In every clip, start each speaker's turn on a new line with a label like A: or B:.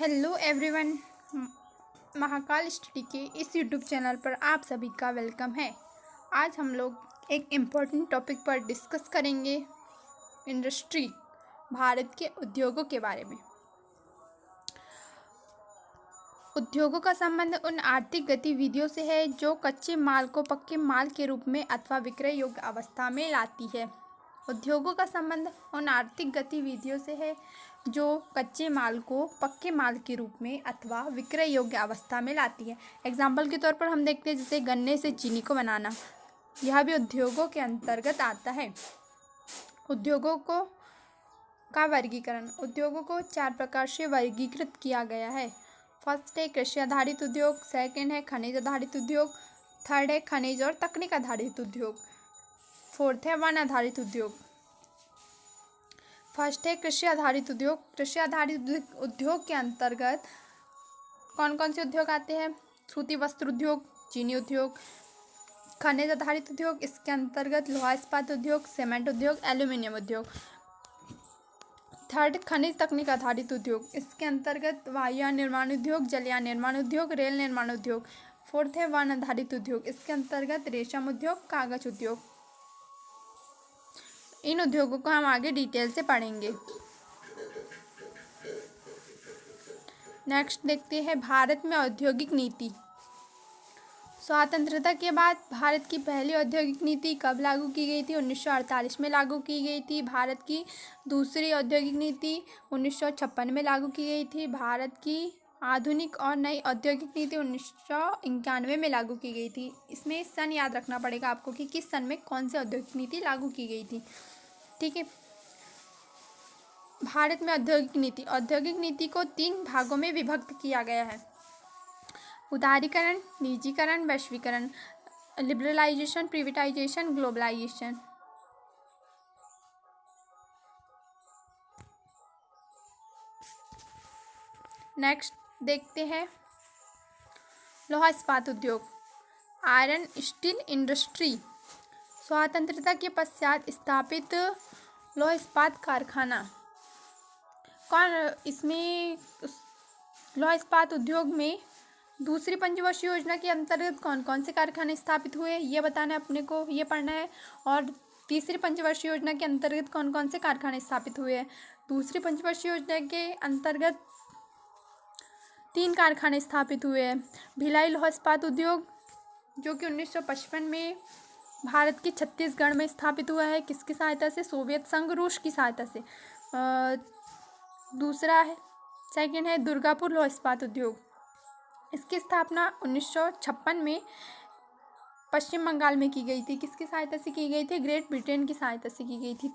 A: Hello everyone. Mahakal study के इस YouTube channel पर आप सभी का वेलकम है। आज हम लोग एक इम्पोर्टेंट टॉपिक पर डिस्कस करेंगे इंडस्ट्री, भारत के उद्योगों के बारे में। उद्योगों का संबंध उन आर्थिक गतिविधियों से है जो कच्चे माल को पक्के माल के रूप में अथवा विक्रय योग्य अवस्था में लाती है। उद्योगों का संबंध उन आर्थिक गतिविधियों से है जो कच्चे माल को पक्के माल के रूप में अथवा विक्रय योग्य अवस्था में लाती है। एग्जाम्पल के तौर पर हम देखते हैं जैसे गन्ने से चीनी को बनाना, यह भी उद्योगों के अंतर्गत आता है। उद्योगों का वर्गीकरण। उद्योगों को 4 प्रकार से वर्गीकृत किया गया है। फर्स्ट है कृषि आधारित उद्योग, सेकंड है खनिज आधारित उद्योग, थर्ड है खनिज और तकनीक आधारित उद्योग, फोर्थ है वन आधारित उद्योग। फर्स्ट है कृषि आधारित उद्योग। कृषि आधारित उद्योग के अंतर्गत कौन कौन से उद्योग आते हैं? सूती वस्त्र उद्योग, चीनी उद्योग। खनिज आधारित उद्योग, इसके अंतर्गत लोहा इस्पात उद्योग, सीमेंट उद्योग, एल्यूमिनियम उद्योग। थर्ड खनिज तकनीक आधारित उद्योग, इसके अंतर्गत वायुयान निर्माण उद्योग, जलयान निर्माण उद्योग, रेल निर्माण उद्योग। फोर्थ है वन आधारित उद्योग, इसके अंतर्गत रेशम उद्योग, कागज उद्योग। इन उद्योगों को हम आगे डिटेल से पढ़ेंगे। नेक्स्ट देखते हैं भारत में औद्योगिक नीति। स्वतंत्रता के बाद भारत की पहली औद्योगिक नीति कब लागू की गई थी? 1948 में लागू की गई थी। भारत की दूसरी औद्योगिक नीति 1956 में लागू की गई थी। भारत की आधुनिक और नई औद्योगिक नीति 1991 में लागू की गई थी। इसमें सन याद रखना पड़ेगा आपको कि किस सन में कौन सी औद्योगिक नीति लागू की गई थी। ठीक है। भारत में औद्योगिक नीति को 3 भागों में विभक्त किया गया है। उदारीकरण, निजीकरण, वैश्वीकरण, लिबरलाइजेशन, प्रिवेटाइजेशन, ग्लोबलाइजेशन। नेक्स्ट देखते हैं लोहा इस्पात उद्योग, आयरन स्टील इंडस्ट्री। स्वतंत्रता के पश्चात स्थापित लोहा इस्पात कारखाना। इसमें लोहा इस्पात उद्योग में दूसरी पंचवर्षीय योजना के अंतर्गत कौन कौन से कारखाने स्थापित हुए ये बताना है अपने को, ये पढ़ना है। और तीसरी पंचवर्षीय योजना के अंतर्गत कौन कौन से कारखाने स्थापित हुए हैं? दूसरी पंचवर्षीय योजना के अंतर्गत 3 कारखाने स्थापित हुए हैं। भिलाई लोहा इस्पात उद्योग जो कि 1955 में भारत के छत्तीसगढ़ में स्थापित हुआ है। किसकी सहायता से? सोवियत संघ रूस की सहायता से। दूसरा है, सेकंड है दुर्गापुर लोहा इस्पात उद्योग। इसकी स्थापना 1956 में पश्चिम बंगाल में की गई थी। किसकी सहायता से की गई थी? ग्रेट ब्रिटेन की सहायता से की गई थी।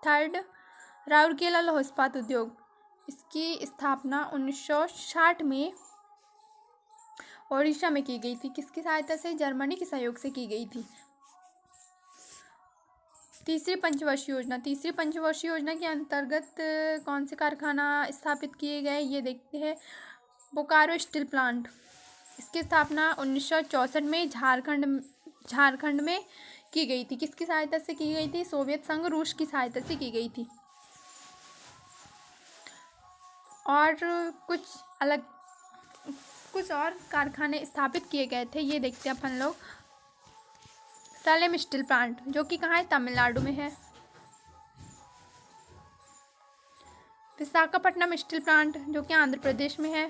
A: थर्ड राउरकेला लोहा इस्पात उद्योग। इसकी स्थापना 1960 में ओडिशा में की गई थी। किसकी सहायता से? जर्मनी के सहयोग से की गई थी। तीसरी पंचवर्षीय योजना के अंतर्गत कौन से कारखाना स्थापित किए गए ये देखते हैं। Bokaro steel plant. इसकी स्थापना 1964 में झारखंड में की गई थी। किसकी सहायता से की गई थी? सोवियत संघ रूस की सहायता से की गई थी। और कुछ और कारखाने स्थापित किए गए थे, ये देखते हैं अपन लोग। सलेम स्टील प्लांट जो कि कहाँ है? तमिलनाडु में है। विशाखापट्टनम स्टील प्लांट जो कि आंध्र प्रदेश में है।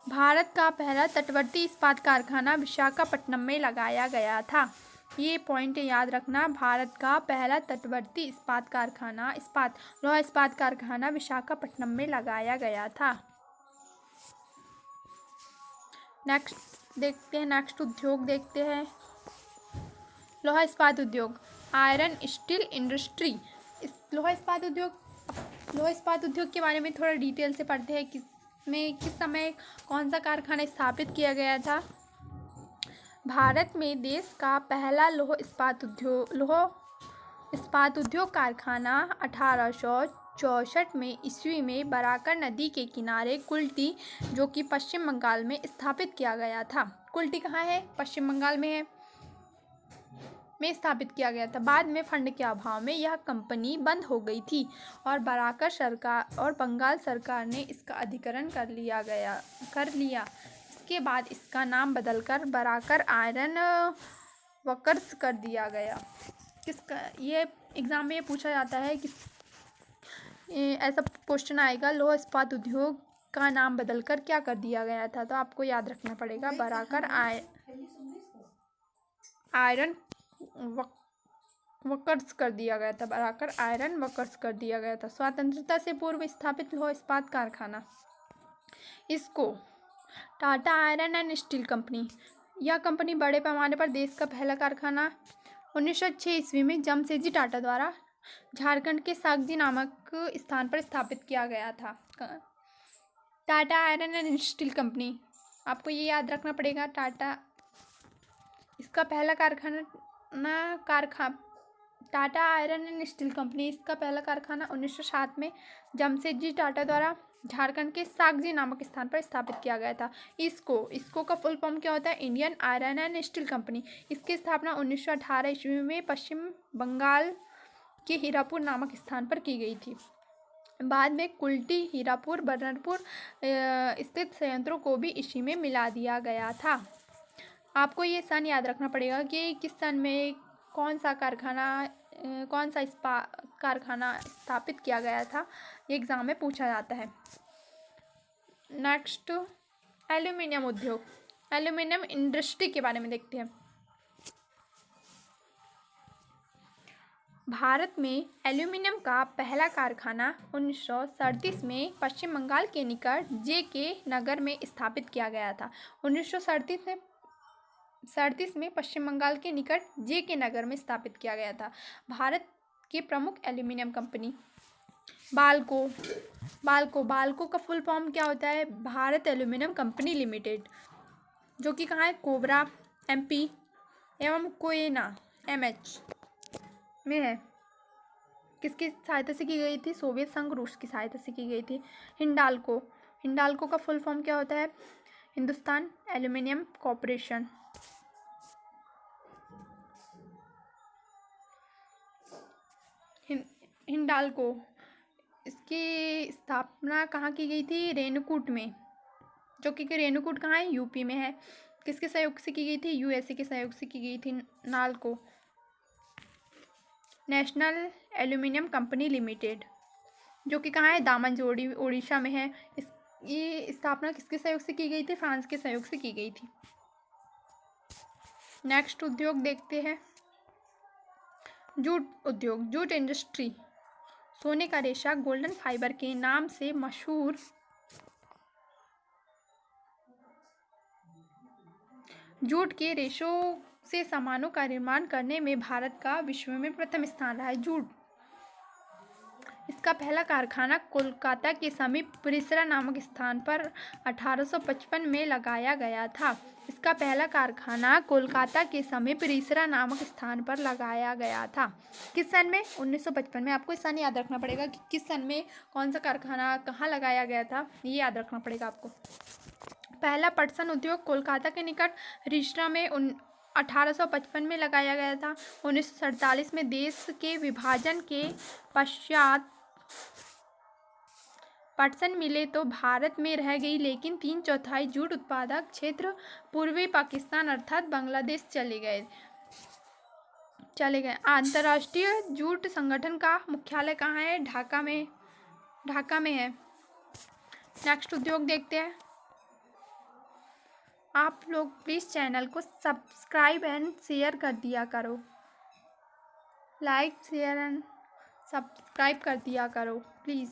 A: भारत का पहला तटवर्ती इस्पात कारखाना विशाखापट्टनम में लगाया गया था। ये पॉइंट याद रखना। भारत का पहला तटवर्ती इस्पात कारखाना लोहा इस्पात कारखाना विशाखापट्टनम में लगाया गया था। नेक्स्ट उद्योग देखते हैं लोहा इस्पात उद्योग, आयरन स्टील इंडस्ट्री। लोहा इस्पात उद्योग के बारे में थोड़ा डिटेल से पढ़ते हैं। किस समय कौन सा कारखाना स्थापित किया गया था? भारत में देश का पहला लोह इस्पात उद्योग कारखाना 1864 में ईस्वी में बराकर नदी के किनारे कुल्टी जो कि पश्चिम बंगाल में स्थापित किया गया था। कुल्टी कहाँ है? पश्चिम बंगाल में है। में स्थापित किया गया था। बाद में फंड के अभाव में यह कंपनी बंद हो गई थी और बराकर सरकार और बंगाल सरकार ने इसका अधिग्रहण कर लिया। इसके बाद इसका नाम बदलकर बराकर आयरन वर्क्स कर दिया गया। किसका ये एग्जाम में ये पूछा जाता है कि ऐसा क्वेश्चन आएगा, लौह इस्पात उद्योग का नाम बदलकर क्या कर दिया गया था, तो आपको याद रखना पड़ेगा बराकर आयरन वर्क्स कर दिया गया था। बराकर आयरन वर्क्स कर दिया गया था। स्वतंत्रता से पूर्व स्थापित लौह इस्पात कारखाना, इसको Tata iron and steel company, यह कंपनी बड़े पैमाने पर देश का पहला कारखाना 1906 ईस्वी में जमशेदजी टाटा द्वारा झारखंड के सागजी नामक स्थान पर स्थापित किया गया था। Tata iron and steel company, आपको ये याद रखना पड़ेगा, इसका पहला Tata iron and steel company, इसका पहला कारखाना 1907 में जमशेदजी टाटा द्वारा झारखंड के सागजी नामक स्थान पर स्थापित किया गया था। इसको का फुल फॉर्म क्या होता है? Indian iron and steel company. इसकी स्थापना 1918 ईस्वी में पश्चिम बंगाल के हीरापुर नामक स्थान पर की गई थी। बाद में कुल्टी, हीरापुर, बर्नरपुर स्थित संयंत्रों को भी इसी में मिला दिया गया था। आपको ये सन याद रखना पड़ेगा कि किस सन में कौन सा कारखाना स्थापित किया गया था, ये एग्ज़ाम में पूछा जाता है। नेक्स्ट, एल्यूमिनियम उद्योग, एल्यूमिनियम इंडस्ट्री के बारे में देखते हैं। भारत में एल्यूमिनियम का पहला कारखाना 1937 में पश्चिम बंगाल के निकट जे.के. नगर में स्थापित किया गया था। 1937 में पश्चिम बंगाल के निकट जे.के. नगर में स्थापित किया गया था। भारत की प्रमुख एल्यूमिनियम कंपनी बाल्को का फुल फॉर्म क्या होता है? भारत एल्यूमिनियम कंपनी लिमिटेड, जो कि कहाँ है? कोबरा MP एवं कोयना MH में है। किसकी सहायता से की गई थी? सोवियत संघ, रूस की सहायता से की गई थी। हिंडाल्को का फुल फॉर्म क्या होता है? Hindustan aluminium corporation. हिंडाल्को, इसकी स्थापना कहाँ की गई थी? रेणुकूट में, जो कि रेणुकूट कहाँ है? यूपी में है। किसके सहयोग से की गई थी? USA के सहयोग से की गई थी। NALCO, national aluminium company limited, जो कि कहाँ है? दामनजोड़ी, उड़ीसा में है। ये स्थापना किसके सहयोग से की गई थी? फ्रांस के सहयोग से की गई थी। नेक्स्ट उद्योग देखते हैं, जूट उद्योग, जूट इंडस्ट्री, सोने का रेशा गोल्डन फाइबर के नाम से मशहूर जूट के रेशों से सामानों का निर्माण करने में भारत का विश्व में प्रथम स्थान रहा है। जूट, इसका पहला कारखाना कोलकाता के समीप परिसरा नामक स्थान पर 1855 में लगाया गया था। इसका पहला कारखाना कोलकाता के समीप परिसरा नामक स्थान पर लगाया गया था। किस सन में? 1955 में। आपको इस सन याद रखना पड़ेगा कि किस सन में कौन सा कारखाना कहाँ लगाया गया था, ये याद रखना पड़ेगा आपको। पहला पटसन उद्योग कोलकाता के निकट रिश्रा में 1855 में लगाया गया था। 1947 में देश के विभाजन के पश्चात पटसन मिले तो भारत में रह गई, लेकिन 3/4 जूट उत्पादक क्षेत्र पूर्वी पाकिस्तान अर्थात बांग्लादेश चले गए। अंतर्राष्ट्रीय जूट संगठन का मुख्यालय कहाँ है? ढाका में है। नेक्स्ट उद्योग देखते हैं। आप लोग प्लीज़ चैनल को सब्सक्राइब एंड शेयर कर दिया करो, लाइक शेयर एंड सब्सक्राइब कर दिया करो प्लीज़।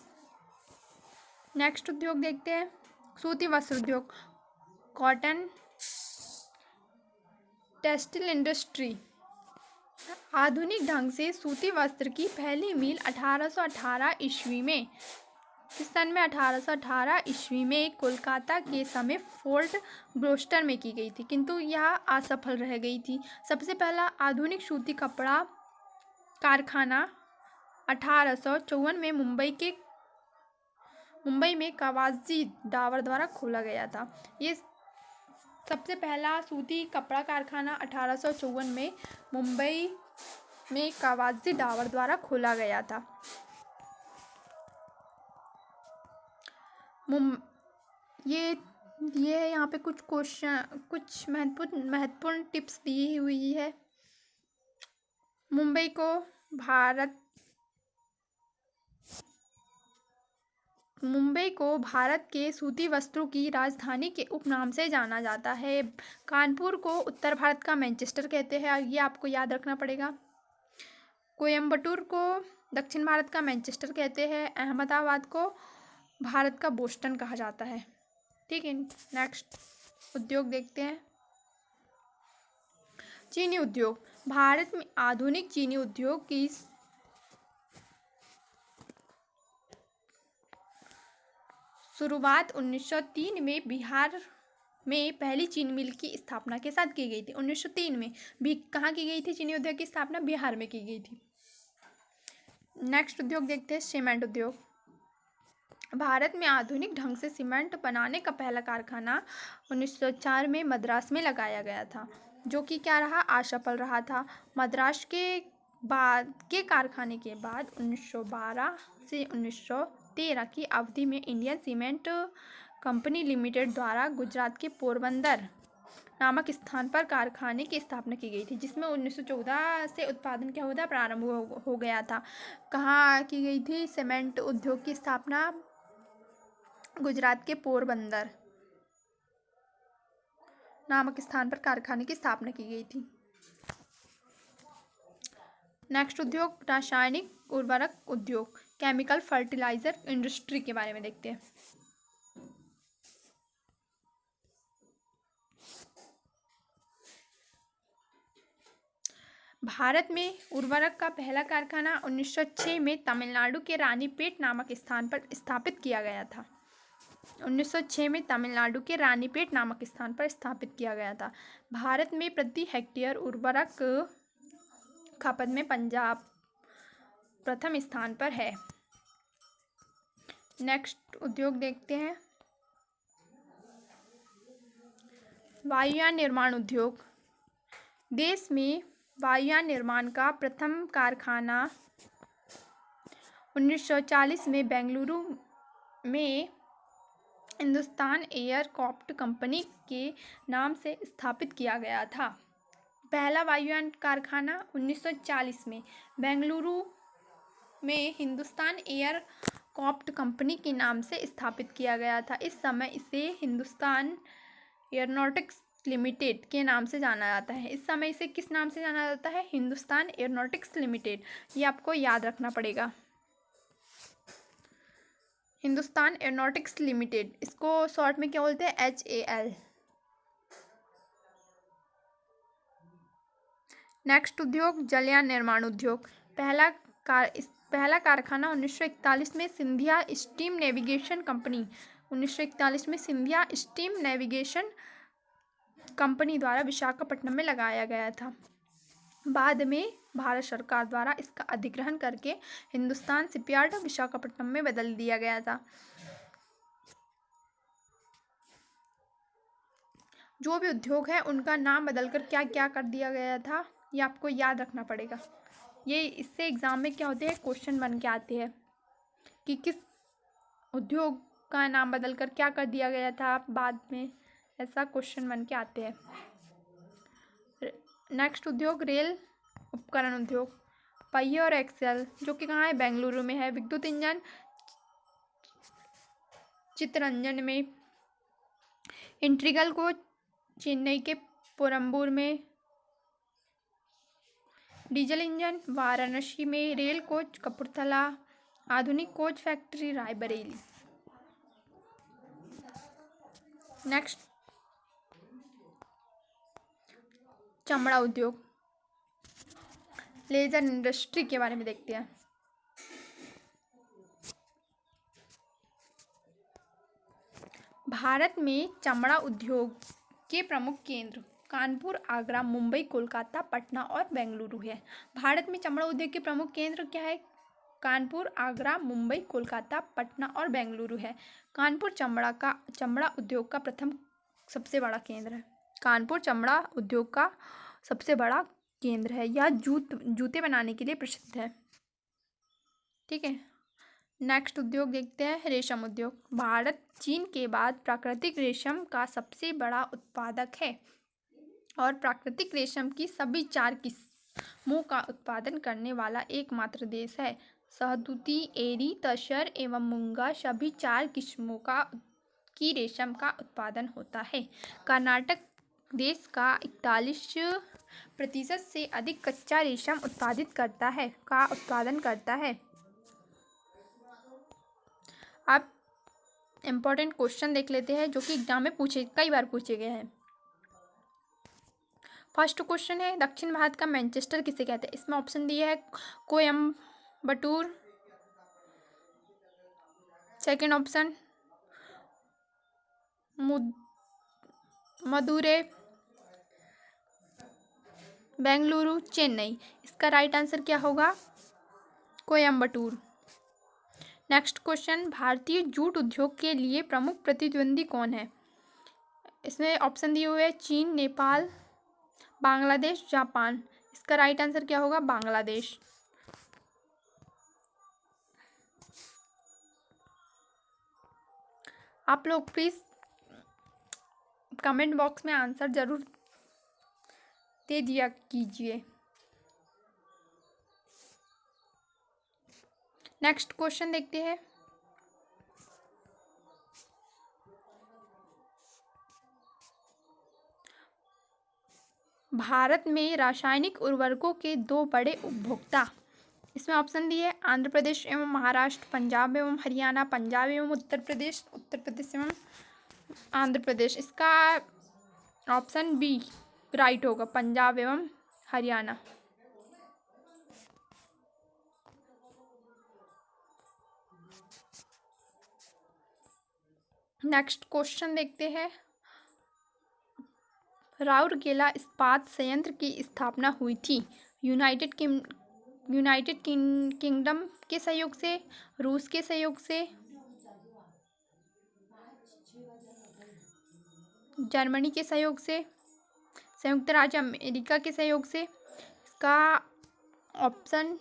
A: नेक्स्ट उद्योग देखते हैं, सूती वस्त्र उद्योग, कॉटन टेक्सटाइल इंडस्ट्री। आधुनिक ढंग से सूती वस्त्र की पहली मील 1818 ईस्वी में, किस सन में? 1818 ईस्वी में कोलकाता के समीप फोर्ट ब्रोस्टर में की गई थी, किंतु यह असफल रह गई थी। सबसे पहला आधुनिक सूती कपड़ा कारखाना 1854 में मुंबई में कवासी डावर द्वारा खोला गया था। ये सबसे पहला सूती कपड़ा कारखाना 1854 में मुंबई में कावाजी डावर द्वारा खोला गया था। ये है यहाँ पे कुछ क्वेश्चन, कुछ महत्वपूर्ण टिप्स दी हुई है। मुंबई को भारत के सूती वस्त्रों की राजधानी के उपनाम से जाना जाता है। कानपुर को उत्तर भारत का मैनचेस्टर कहते हैं, ये आपको याद रखना पड़ेगा। कोयम्बटूर को दक्षिण भारत का मैनचेस्टर कहते हैं। अहमदाबाद को भारत का बोस्टन कहा जाता है। ठीक है, नेक्स्ट उद्योग देखते हैं। चीनी उद्योग। भारत में आधुनिक चीनी उद्योग की शुरुआत 1903 में बिहार में पहली चीनी मिल की स्थापना के साथ की गई थी। 1903 में भी कहाँ की गई थी चीनी उद्योग की स्थापना? बिहार में की गई थी। नेक्स्ट उद्योग देखते हैं, सीमेंट उद्योग। भारत में आधुनिक ढंग से सीमेंट बनाने का पहला कारखाना 1904 में मद्रास में लगाया गया था, जो कि क्या रहा? असफल रहा था। मद्रास के कारखाने के बाद 1912 से 1913 की अवधि में इंडियन सीमेंट कंपनी लिमिटेड द्वारा गुजरात के पोरबंदर नामक स्थान पर कारखाने की स्थापना की गई थी, जिसमें 1914 से उत्पादन क्या होता प्रारंभ हो गया था। कहाँ की गई थी सीमेंट उद्योग की स्थापना? गुजरात के पोरबंदर नामक स्थान पर कारखाने की स्थापना की गई थी। नेक्स्ट उद्योग, रासायनिक उर्वरक उद्योग, केमिकल फर्टिलाइजर इंडस्ट्री के बारे में देखते हैं। भारत में उर्वरक का पहला कारखाना 1906 में तमिलनाडु के रानीपेट नामक स्थान पर स्थापित किया गया था। 1906 में तमिलनाडु के रानीपेट नामक स्थान पर स्थापित किया गया था। भारत में प्रति हेक्टेयर उर्वरक खपत में पंजाब प्रथम स्थान पर है। नेक्स्ट उद्योग देखते हैं, वायुयान निर्माण उद्योग। देश में वायुयान निर्माण का प्रथम कारखाना 1940 में बेंगलुरु में हिंदुस्तान एयरक्राफ्ट कंपनी के नाम से स्थापित किया गया था। पहला वायुयान कारखाना 1940 में बेंगलुरु में हिंदुस्तान एयरक्राफ्ट कंपनी के नाम से स्थापित किया गया था। इस समय इसे हिंदुस्तान एयरोनॉटिक्स लिमिटेड के नाम से जाना जाता है। इस समय इसे किस नाम से जाना जाता है? Hindustan aeronautics limited. ये आपको याद रखना पड़ेगा, हिंदुस्तान एयरोनॉटिक्स लिमिटेड। इसको शॉर्ट में क्या बोलते हैं? HAL। नेक्स्ट उद्योग, जलयान निर्माण उद्योग। पहला कारखाना 1941 में सिंधिया स्टीम नेविगेशन कंपनी 1941 में सिंधिया स्टीम नेविगेशन कंपनी द्वारा विशाखापट्टनम में लगाया गया था। बाद में भारत सरकार द्वारा इसका अधिग्रहण करके हिंदुस्तान शिपयार्ड विशाखापट्टनम में बदल दिया गया था। जो भी उद्योग है उनका नाम बदलकर क्या क्या कर दिया गया था, ये आपको याद रखना पड़ेगा। ये इससे एग्जाम में क्या होते हैं, क्वेश्चन बन के आते हैं कि किस उद्योग का नाम बदलकर क्या कर दिया गया था बाद में, ऐसा क्वेश्चन बन के आते हैं। नेक्स्ट उद्योग, रेल उपकरण उद्योग। पहिए और एक्सेल, जो कि कहाँ है? बेंगलुरु में है। विद्युत इंजन चित्तरंजन में। इंटीग्रल कोच चेन्नई के पोरम्बूर में। डीजल इंजन वाराणसी में। Rail coach Kapurthala. आधुनिक कोच फैक्ट्री रायबरेली। नेक्स्ट, चमड़ा उद्योग, लेजर इंडस्ट्री के बारे में देखते हैं। भारत में चमड़ा उद्योग के प्रमुख केंद्र कानपुर, आगरा, मुंबई, कोलकाता, पटना और बेंगलुरु है। भारत में चमड़ा उद्योग के प्रमुख केंद्र क्या है? कानपुर, आगरा, मुंबई, कोलकाता, पटना और बेंगलुरु है। कानपुर चमड़ा उद्योग का प्रथम सबसे बड़ा केंद्र है। कानपुर चमड़ा उद्योग का सबसे बड़ा केंद्र है। यह जूते बनाने के लिए प्रसिद्ध है। ठीक है, नेक्स्ट उद्योग देखते हैं, रेशम उद्योग। भारत चीन के बाद प्राकृतिक रेशम का सबसे बड़ा उत्पादक है और प्राकृतिक रेशम की सभी 4 किस्मों का उत्पादन करने वाला एकमात्र देश है। शहतूती, एरी, तसर एवं मूंगा सभी 4 किस्मों की रेशम का उत्पादन होता है। कर्नाटक देश का 41% से अधिक कच्चा रेशम उत्पादन करता है। अब इम्पोर्टेंट क्वेश्चन देख लेते हैं जो कि एग्जाम में कई बार पूछे गए हैं। फर्स्ट क्वेश्चन है, दक्षिण भारत का मैनचेस्टर किसे कहते हैं? इसमें ऑप्शन दिए है कोयम्बटूर, सेकेंड ऑप्शन मदुरै, बेंगलुरु, चेन्नई। इसका राइट आंसर क्या होगा? कोयम्बटूर। नेक्स्ट क्वेश्चन, भारतीय जूट उद्योग के लिए प्रमुख प्रतिद्वंदी कौन है? इसमें ऑप्शन दिए हुए चीन, नेपाल, बांग्लादेश, जापान। इसका राइट आंसर क्या होगा? बांग्लादेश। आप लोग प्लीज कमेंट बॉक्स में आंसर जरूर दे दिया कीजिए। नेक्स्ट क्वेश्चन देखते हैं, भारत में रासायनिक उर्वरकों के 2 बड़े उपभोक्ता। इसमें ऑप्शन दिए आंध्र प्रदेश एवं महाराष्ट्र, पंजाब एवं हरियाणा, पंजाब एवं उत्तर प्रदेश एवं आंध्र प्रदेश। इसका ऑप्शन बी राइट होगा, पंजाब एवं हरियाणा। नेक्स्ट क्वेश्चन देखते हैं, राउरकेला इस्पात संयंत्र की स्थापना हुई थी यूनाइटेड किंगडम के सहयोग से, रूस के सहयोग से, जर्मनी के सहयोग से, संयुक्त राज्य अमेरिका के सहयोग से। इसका ऑप्शन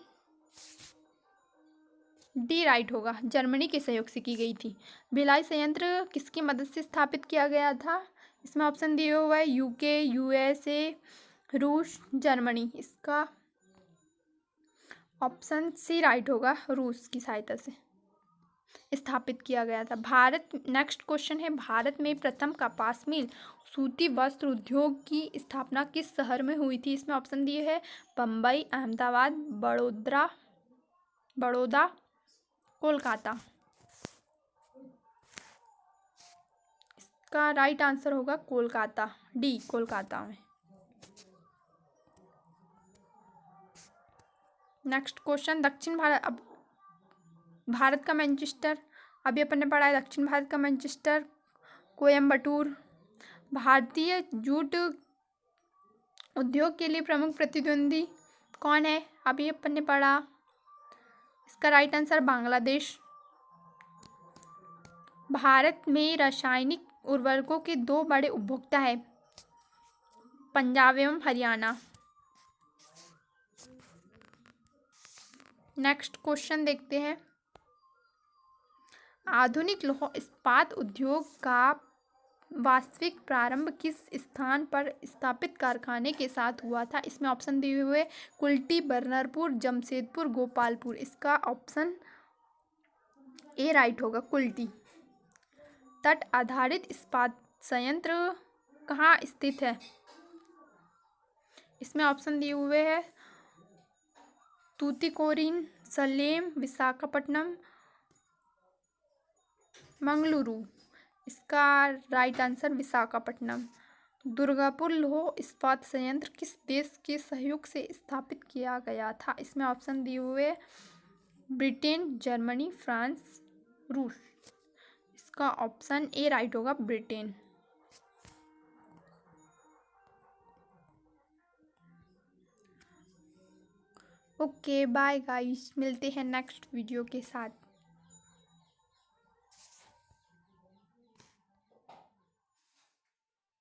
A: डी राइट होगा, जर्मनी के सहयोग से की गई थी। भिलाई संयंत्र किसकी मदद से स्थापित किया गया था? इसमें ऑप्शन दिया हुआ है यूके, यूएसए, रूस, जर्मनी। इसका ऑप्शन सी राइट होगा, रूस की सहायता से स्थापित किया गया था। नेक्स्ट क्वेश्चन है, भारत में प्रथम कपास मिल सूती वस्त्र उद्योग की स्थापना किस शहर में हुई थी? इसमें ऑप्शन दिए है बम्बई, अहमदाबाद, बड़ौदा, कोलकाता। इसका राइट आंसर होगा कोलकाता, डी कोलकाता में। नेक्स्ट क्वेश्चन, भारत का मैनचेस्टर, अभी अपन ने पढ़ा है दक्षिण भारत का मैनचेस्टर, कोयम्बटूर। भारतीय जूट उद्योग के लिए प्रमुख प्रतिद्वंदी कौन है? अभी अपन ने पढ़ा। इसका राइट आंसर बांग्लादेश। भारत में रासायनिक उर्वरकों के 2 बड़े उपभोक्ता है, पंजाब एवं हरियाणा। नेक्स्ट क्वेश्चन देखते हैं, आधुनिक लौह इस्पात उद्योग का वास्तविक प्रारंभ किस स्थान पर स्थापित कारखाने के साथ हुआ था? इसमें ऑप्शन दिए हुए कुल्टी, बर्नरपुर, जमशेदपुर, गोपालपुर। इसका ऑप्शन ए राइट होगा, कुल्टी। तट आधारित इस्पात संयंत्र कहाँ स्थित है? इसमें ऑप्शन दिए हुए हैं तूतीकोरिन, सलेम, विशाखापट्टनम, मंगलुरु। इसका राइट आंसर विशाखापट्टनम। दुर्गापुर लौह इस्पात संयंत्र किस देश के सहयोग से स्थापित किया गया था? इसमें ऑप्शन दिए हुए ब्रिटेन, जर्मनी, फ्रांस, रूस। इसका ऑप्शन ए राइट होगा, ब्रिटेन। ओके बाय गाइस, मिलते हैं नेक्स्ट वीडियो के साथ।